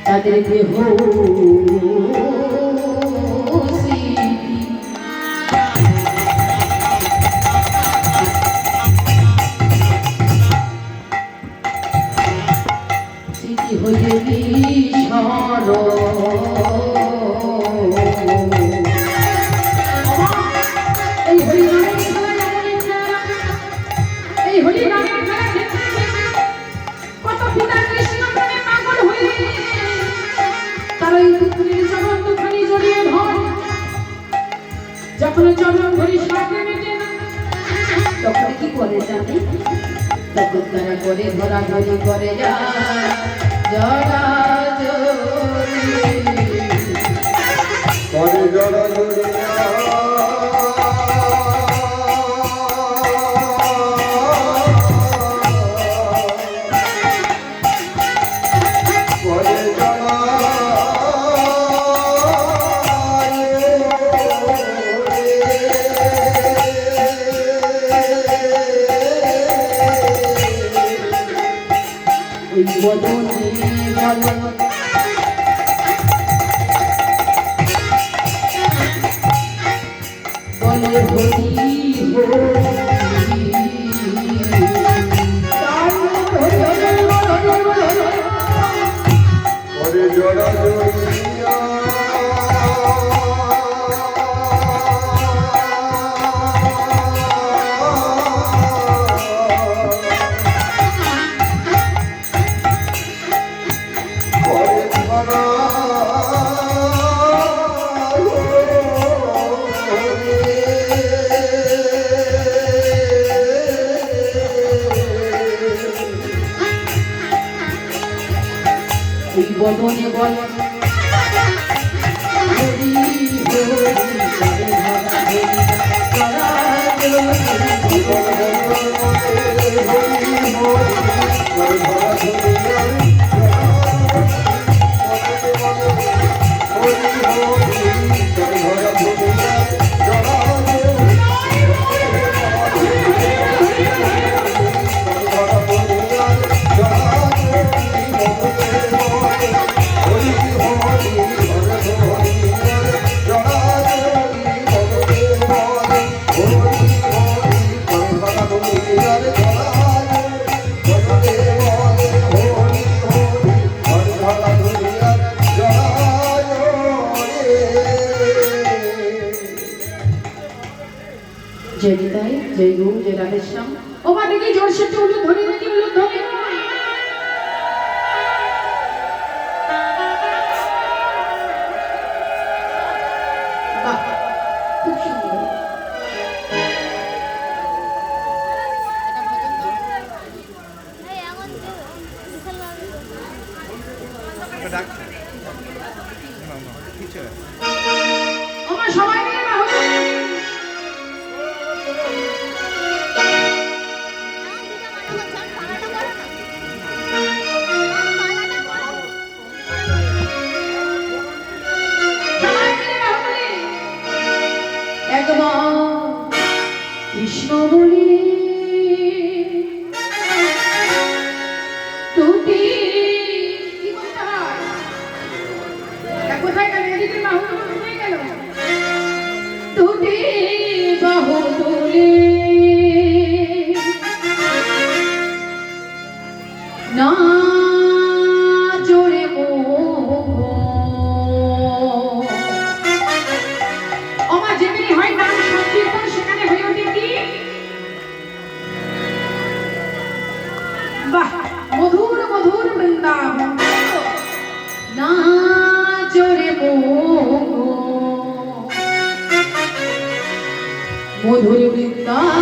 তাদের দেহ স্মৃতি হয়ে বিস্মরণ যখন চরণ ধরি সাথে মেটে না তখন কি করে জানি তখন তারা করে ধরাধরি করে যায় জড়াজড়ি বদনে বলে হরি হরি জড়া জড়িয়া বদনে বল जय निताई जय गुरु जय राधेश्याम ओ मां देखिए जोर से उलू ध्वनि देखिए उलू ध्वनि वाह खूब सुंदर ओ मां সবাই মিলে না হতো কৃষ্ণ বলি তুই কি বলতে হয় কোথায় গেল এদিকে বাহু কোথায় গেল তুই বাহু তুলে না জোরে আমার যেখানে হয় নাম সংকীর্তন সেখানে হয়ে ওঠে কি বাহ মধুর মধুর বৃন্দাবন না জোরে মধুর বৃন্দাবনে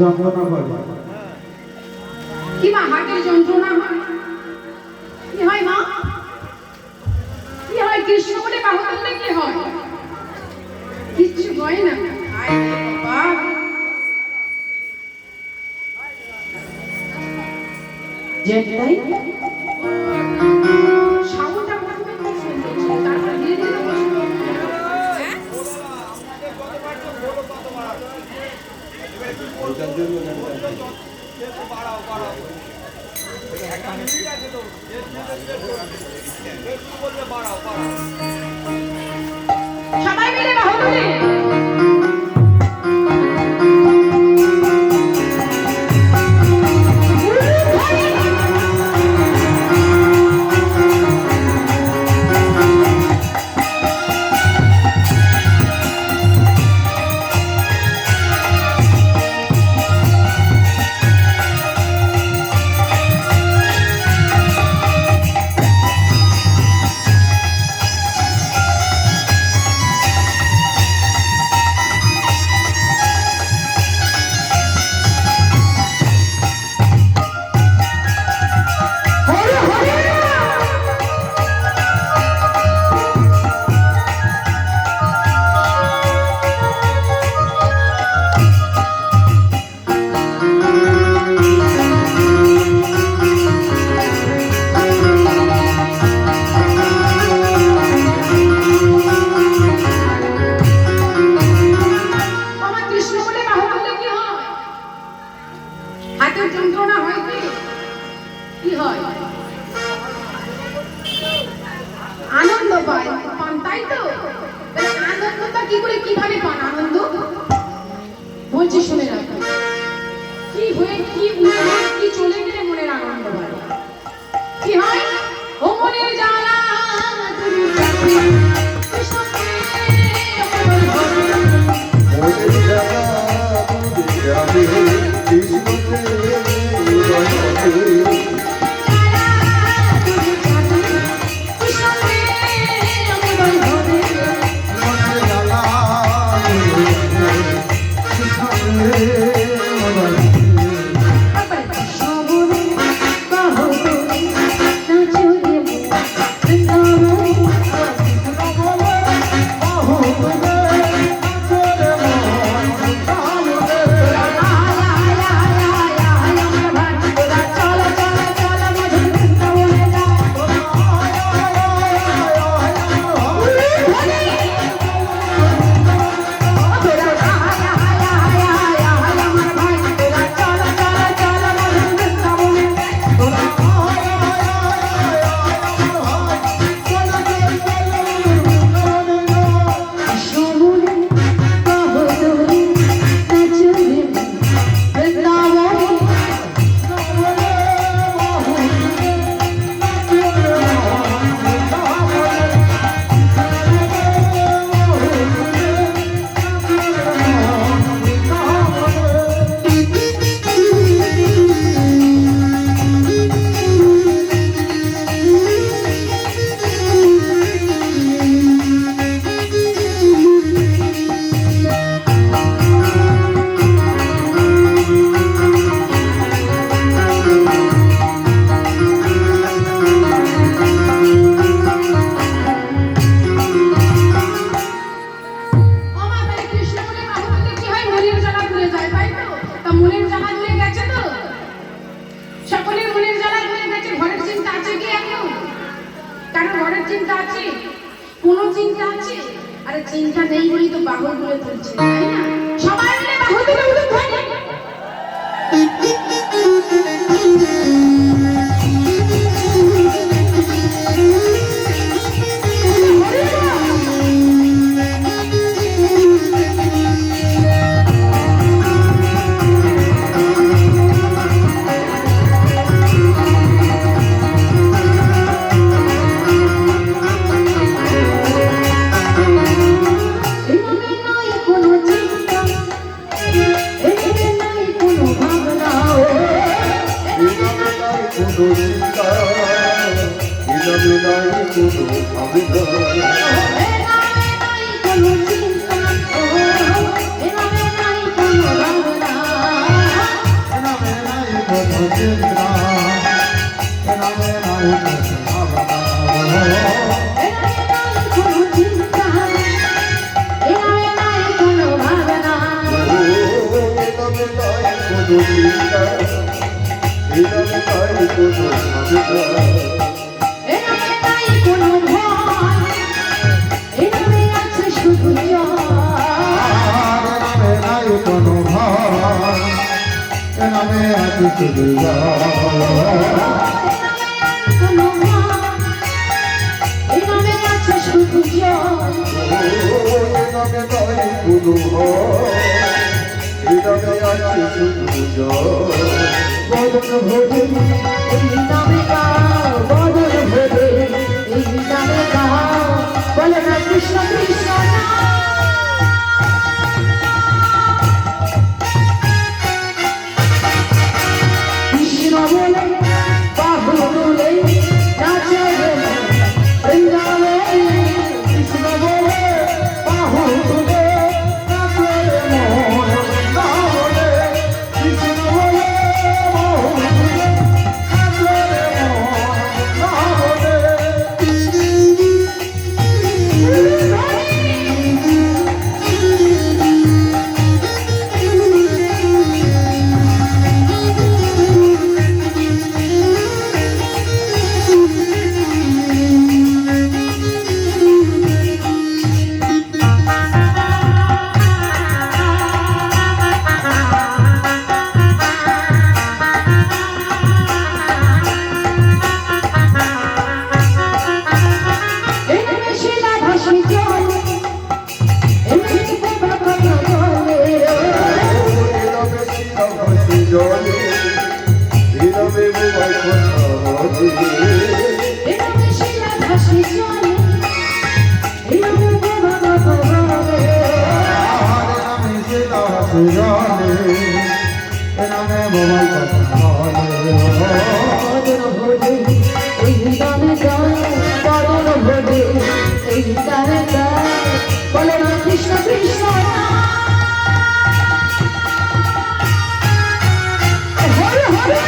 যন্ত্রণা করে। কি মা হার্টের যন্ত্রণা হয়? কি হয় মা? কি হয়? কৃষ্ণ বলে বাহু তুললে কি হয়? কিচ্ছু হয় না। আয় রে বাবা, যেটাই সাউন্ডটা প্রথমে খুব সুন্দর ছিল, তারপর ধীরে ধীরে কষ্ট হলো। সবাই মিলে বাহু তুলে আনন্দ পান, তাই তো? আনন্দটা কি করে কিভাবে পান আনন্দ? বলছি শুনে রাখো, কি হয়ে কি উঠে কি চলে গেলে মনের আনন্দ হয়। কি হয়? ও মনের জ্বালা তুমি জানো, কৃষ্ণকে আমার ঘরে। মনের জ্বালা তুমি জানো, কৃষ্ণকে আমার ঘরে। চিন্তা আছে? কোনো চিন্তা আছে? আরে চিন্তা নেই বলেই তো বাহু তুলে তুলছে, তাই না? সবাই মিলে বাহু তুলে উঠে চিন্তা এ নামে নাই কোনো ভাবনা নামে আছে শুধু বদন ভোগে এই নামে গাও বদন ভোগে এই নামে গাও বলে না কৃষ্ণ কৃষ্ণ কৃষ্ণ বলে বাহু বলে নাচে বৃন্দাবে কৃষ্ণ বলে বাহু বলে নাচে বলে কৃষ্ণ বলে বাহু বলে বলে না কৃষ্ণ কৃষ্ণ হরে হরে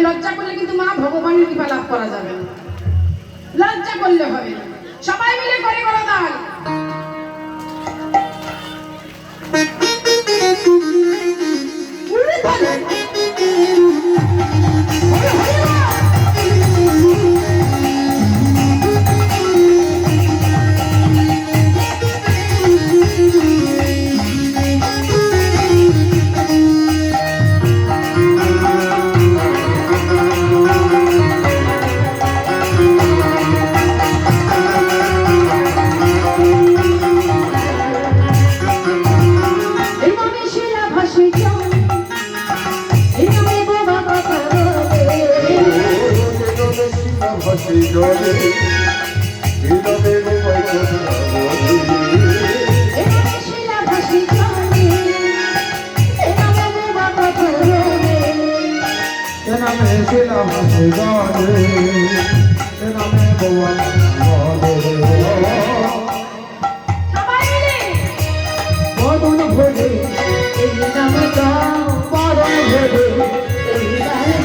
লজ্জা করলে কিন্তু মা ভগবানের কৃপা লাভ করা যাবে না লজ্জা করলে হবে না সবাই মিলে করে করো দান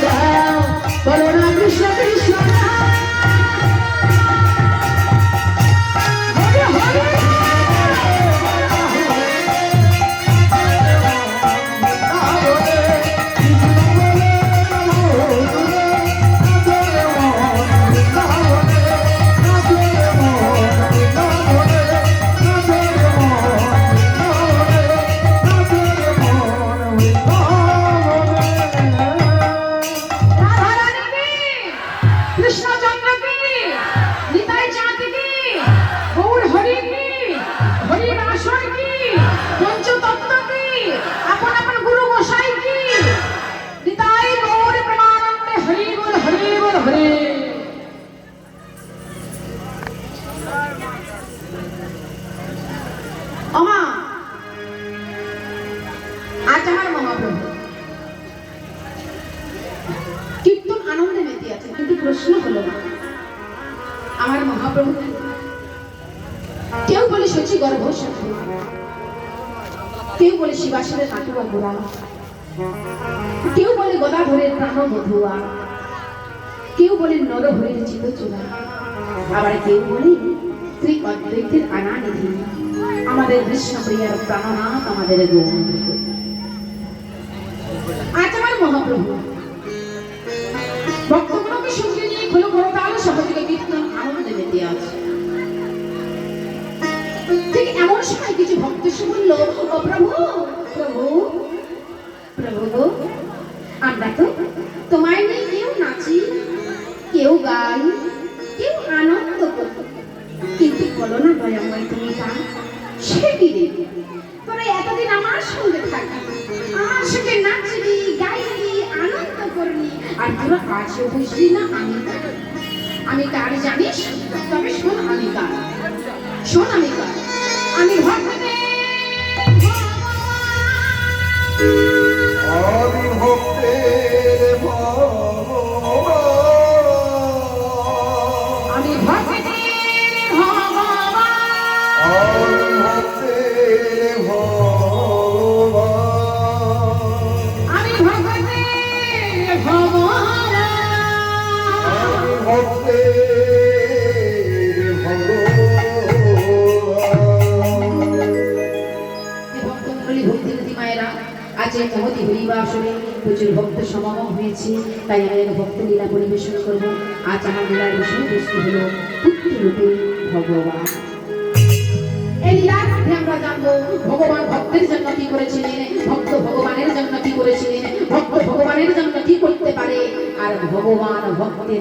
Bye. ওমা আজ আমার মহাপ্রভু কীর্তন আনন্দে মেতে আছে, কিন্তু প্রশ্ন হলো না আমার মহাপ্রভু কে? কেউ বলে শচী গর্ভ সাধু, কেউ বলে শিবাসনের নাটুয়া গোড়া, কেউ বলে গদাধরের প্রাণ মধুয়া, কেউ বলে নরহরির চিতচূড়া, আবার কেউ বলে শ্রী অদ্বৈতের আনানিধি, আমাদের কৃষ্ণপ্রিয়ার প্রাণনাথ, আমাদের গৌর। আজ আমার মহাপ্রভু ভক্তগণকে সঙ্গে নিয়ে খোলো করতাল সহযোগে কীর্তন আনন্দে মেতে আছে। ঠিক এমন সময় কিছু ভক্ত এসে বলল, ও প্রভু প্রভু প্রভু গো, আমরা তো তোমায় নিয়ে কেউ নাচি, কেউ গাই, কেউ আনন্দ করি, কিন্তু বলো না দয়াময় তুমি তা সে কি রে? তোরা এতদিন আমার সঙ্গে থাকবি, আমার সঙ্গে নাচবি, গাইবি, আনন্দ করবি, আর তোরা আজও বুঝলি না আমি কার জানিস? তবে শোন আমি কার, শোন আমি কার। আমি ভক্তদের আমি ভক্তের ভগবান, আমি ভক্তদের ভগবান, আমি ভক্তের ভগবান, আমি ভক্তদের ভগবান, আমি ভক্তের ভগবান। ভক্তমণ্ডলী ভক্তিরতী মায়েরা, আজ এই মহতি হরিবা আসরে প্রচুর ভক্ত সমাগম হয়েছে, তাই আমি এক ভক্ত লীলা পরিবেশন করব। আজ আমার লীলার বিষয়বস্তু হলো পুত্ররূপে ভগবান। এই লীলার মধ্যে আমরা জানবো ভগবান ভক্তের জন্য কি করেছিলেন, ভক্ত ভগবানের জন্য কি করেছিলেন, ভক্ত ভগবানের জন্য কি করতে পারে, আর ভগবান ভক্তের